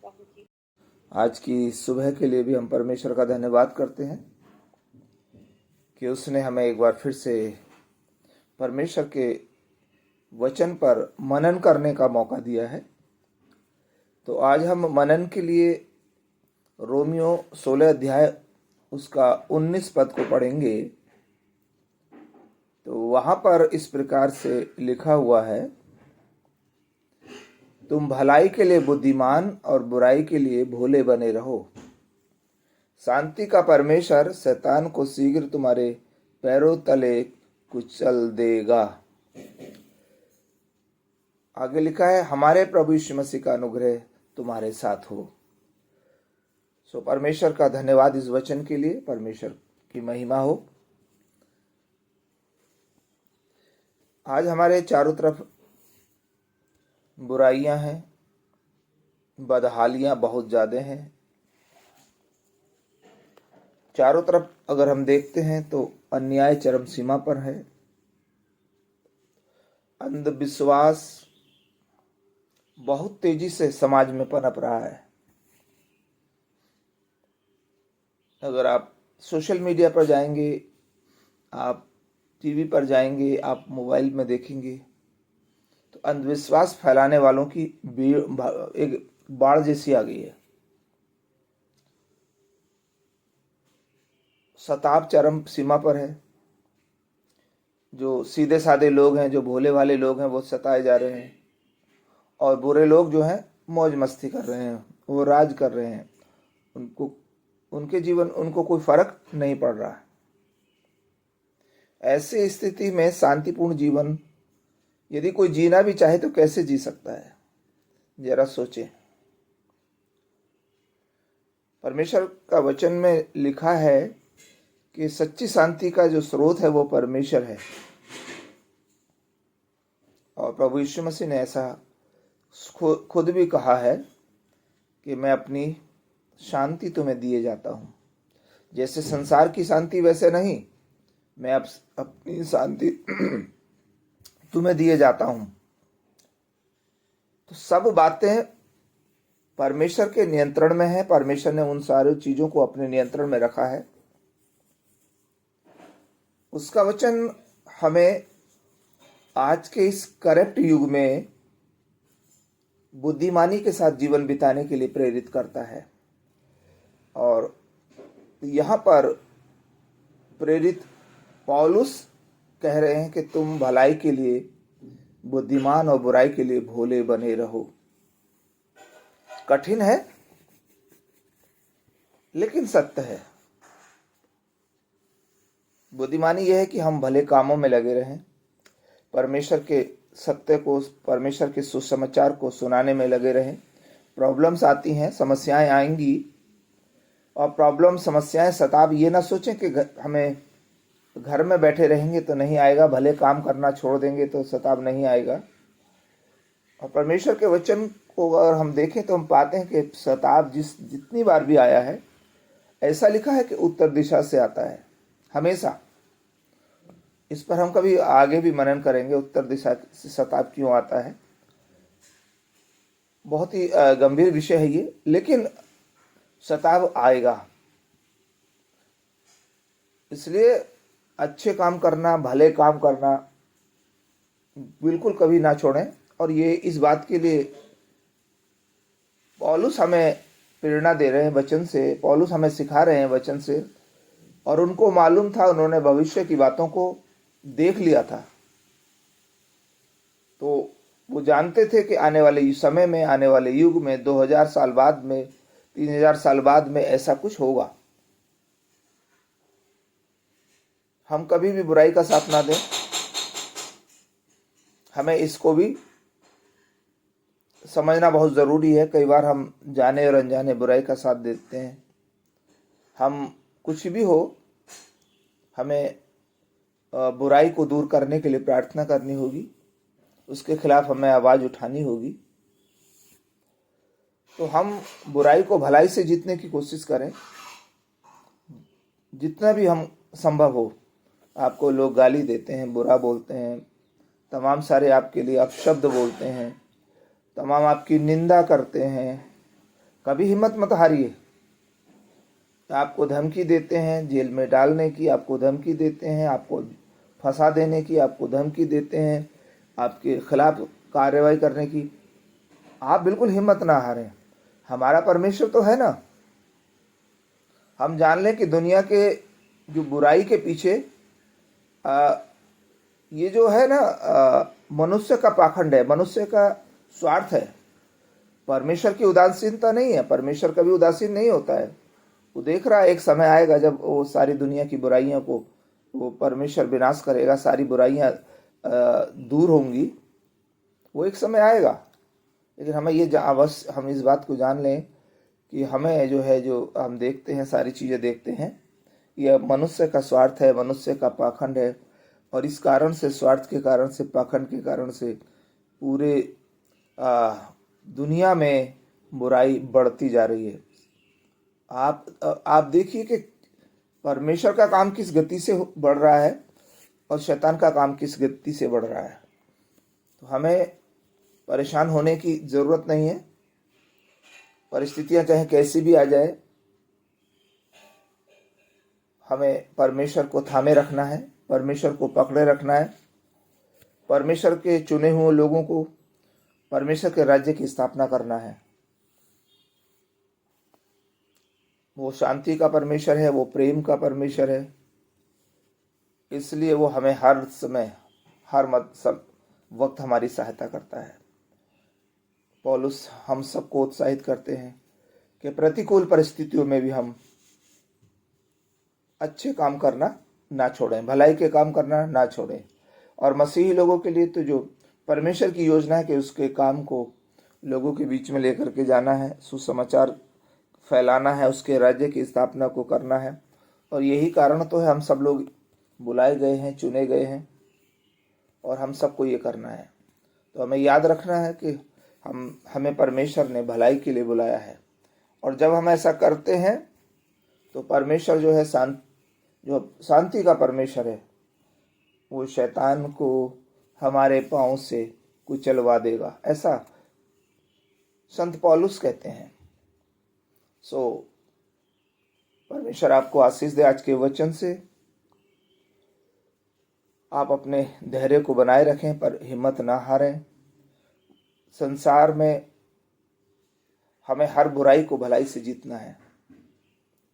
आज की सुबह के लिए भी हम परमेश्वर का धन्यवाद करते हैं कि उसने हमें एक बार फिर से परमेश्वर के वचन पर मनन करने का मौका दिया है। तो आज हम मनन के लिए रोमियो 16 अध्याय उसका 19 पद को पढ़ेंगे। तो वहाँ पर इस प्रकार से लिखा हुआ है, तुम भलाई के लिए बुद्धिमान और बुराई के लिए भोले बने रहो। शांति का परमेश्वर शैतान को शीघ्र तुम्हारे पैरों तले कुचल देगा। आगे लिखा है, हमारे प्रभु यीशु मसीह का अनुग्रह तुम्हारे साथ हो। सो परमेश्वर का धन्यवाद इस वचन के लिए, परमेश्वर की महिमा हो। आज हमारे चारों तरफ बुराइयां हैं, बदहालियां बहुत ज़्यादा हैं। चारों तरफ अगर हम देखते हैं तो अन्याय चरम सीमा पर है। अंधविश्वास बहुत तेजी से समाज में पनप रहा है। अगर आप सोशल मीडिया पर जाएंगे, आप टीवी पर जाएंगे, आप मोबाइल में देखेंगे तो अंधविश्वास फैलाने वालों की एक बाढ़ जैसी आ गई है। सताव चरम सीमा पर है। जो सीधे साधे लोग हैं, जो भोले भाले लोग हैं, वो सताए जा रहे हैं और बुरे लोग जो हैं मौज मस्ती कर रहे हैं, वो राज कर रहे हैं। उनके जीवन उनको कोई फर्क नहीं पड़ रहा है। ऐसी स्थिति में शांतिपूर्ण जीवन यदि कोई जीना भी चाहे तो कैसे जी सकता है, जरा सोचें। परमेश्वर का वचन में लिखा है कि सच्ची शांति का जो स्रोत है वो परमेश्वर है और प्रभु यीशु मसीह ने ऐसा खुद भी कहा है कि मैं अपनी शांति तुम्हें दिए जाता हूँ। जैसे संसार की शांति वैसे नहीं, मैं अब अपनी शांति तुम्हें दिए जाता हूँ। तो सब बातें परमेश्वर के नियंत्रण में है। परमेश्वर ने उन सारी चीजों को अपने नियंत्रण में रखा है। उसका वचन हमें आज के इस करप्ट युग में बुद्धिमानी के साथ जीवन बिताने के लिए प्रेरित करता है। और यहाँ पर प्रेरित पौलुस कह रहे हैं कि तुम भलाई के लिए बुद्धिमान और बुराई के लिए भोले बने रहो। कठिन है लेकिन सत्य है। बुद्धिमानी यह है कि हम भले कामों में लगे रहें, परमेश्वर के सत्य को, परमेश्वर के सुसमाचार को सुनाने में लगे रहें। प्रॉब्लम्स आती हैं, समस्याएं आएंगी और प्रॉब्लम समस्याएं सताव ये ना सोचें कि हमें घर में बैठे रहेंगे तो नहीं आएगा, भले काम करना छोड़ देंगे तो सताव नहीं आएगा। और परमेश्वर के वचन को अगर हम देखें तो हम पाते हैं कि सताव जितनी बार भी आया है, ऐसा लिखा है कि उत्तर दिशा से आता है हमेशा। इस पर हम कभी आगे भी मनन करेंगे, उत्तर दिशा से सताव क्यों आता है। बहुत ही गंभीर विषय है ये, लेकिन सताव आएगा। इसलिए अच्छे काम करना, भले काम करना बिल्कुल कभी ना छोड़ें। और ये इस बात के लिए पौलुस हमें प्रेरणा दे रहे हैं वचन से, पौलुस हमें सिखा रहे हैं वचन से। और उनको मालूम था, उन्होंने भविष्य की बातों को देख लिया था। तो वो जानते थे कि आने वाले समय में, आने वाले युग में, 2000 साल बाद में, 3000 साल बाद में ऐसा कुछ होगा। हम कभी भी बुराई का साथ ना दें। हमें इसको भी समझना बहुत ज़रूरी है। कई बार हम जाने और अनजाने बुराई का साथ देते हैं। हम कुछ भी हो, हमें बुराई को दूर करने के लिए प्रार्थना करनी होगी, उसके खिलाफ हमें आवाज़ उठानी होगी। तो हम बुराई को भलाई से जीतने की कोशिश करें, जितना भी हम संभव हो। आपको लोग गाली देते हैं, बुरा बोलते हैं, तमाम सारे आपके लिए अपशब्द बोलते हैं, तमाम आपकी निंदा करते हैं, कभी हिम्मत मत हारिए। आपको धमकी देते हैं जेल में डालने की, आपको धमकी देते हैं, आपको फंसा देने की, आपको धमकी देते हैं आपके खिलाफ कार्रवाई करने की, आप बिल्कुल हिम्मत ना हारें। हमारा परमेश्वर तो है ना। हम जान लें कि दुनिया के जो बुराई के पीछे ये जो है ना मनुष्य का पाखंड है, मनुष्य का स्वार्थ है। परमेश्वर की उदासीनता नहीं है, परमेश्वर कभी उदासीन नहीं होता है। वो देख रहा है एक समय आएगा जब वो सारी दुनिया की बुराइयों को वो परमेश्वर विनाश करेगा, सारी बुराइयां दूर होंगी, वो एक समय आएगा। लेकिन हमें ये अवश्य हम इस बात को जान लें कि हमें जो है, जो हम देखते हैं, सारी चीज़ें देखते हैं, यह मनुष्य का स्वार्थ है, मनुष्य का पाखंड है। और इस कारण से, स्वार्थ के कारण से, पाखंड के कारण से पूरे दुनिया में बुराई बढ़ती जा रही है। आप देखिए कि परमेश्वर का काम किस गति से बढ़ रहा है और शैतान का काम किस गति से बढ़ रहा है। तो हमें परेशान होने की ज़रूरत नहीं है। परिस्थितियां चाहे कैसी भी आ जाए, हमें परमेश्वर को थामे रखना है, परमेश्वर को पकड़े रखना है। परमेश्वर के चुने हुए लोगों को परमेश्वर के राज्य की स्थापना करना है। वो शांति का परमेश्वर है, वो प्रेम का परमेश्वर है। इसलिए वो हमें हर समय, हर वक्त हमारी सहायता करता है। पौलुस हम सबको उत्साहित करते हैं कि प्रतिकूल परिस्थितियों में भी हम अच्छे काम करना ना छोड़ें, भलाई के काम करना ना छोड़ें। और मसीही लोगों के लिए तो जो परमेश्वर की योजना है कि उसके काम को लोगों के बीच में लेकर के जाना है, सुसमाचार फैलाना है, उसके राज्य की स्थापना को करना है। और यही कारण तो है हम सब लोग बुलाए गए हैं, चुने गए हैं, और हम सबको ये करना है। तो हमें याद रखना है कि हमें परमेश्वर ने भलाई के लिए बुलाया है। और जब हम ऐसा करते हैं तो परमेश्वर जो है, जो शांति का परमेश्वर है, वो शैतान को हमारे पांव से कुचलवा देगा, ऐसा संत पौलुस कहते हैं। परमेश्वर आपको आशीष दे आज के वचन से। आप अपने धैर्य को बनाए रखें, पर हिम्मत ना हारें। संसार में हमें हर बुराई को भलाई से जीतना है।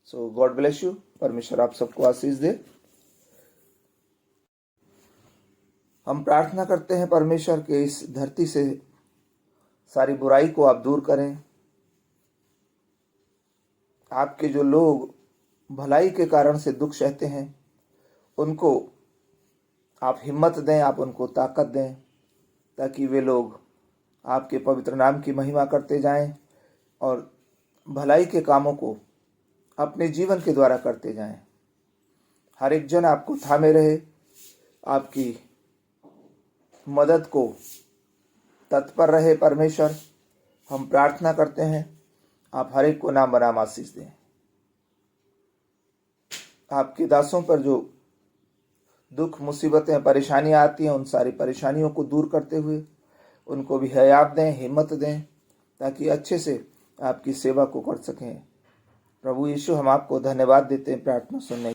God bless you. परमेश्वर आप सबको आशीष दे। हम प्रार्थना करते हैं परमेश्वर के इस धरती से सारी बुराई को आप दूर करें। आपके जो लोग भलाई के कारण से दुख सहते हैं, उनको आप हिम्मत दें, आप उनको ताकत दें, ताकि वे लोग आपके पवित्र नाम की महिमा करते जाएं और भलाई के कामों को अपने जीवन के द्वारा करते जाएं। हर एक जन आपको थामे रहे, आपकी मदद को तत्पर रहे। परमेश्वर, हम प्रार्थना करते हैं, आप हर एक को नाम बनाम आशीष दें। आपके दासों पर जो दुख, मुसीबतें, परेशानियां आती हैं, उन सारी परेशानियों को दूर करते हुए उनको भी हयात दें, हिम्मत दें, ताकि अच्छे से आपकी सेवा को कर सकें। प्रभु यीशु, हम आपको धन्यवाद देते हैं प्रार्थना सुनने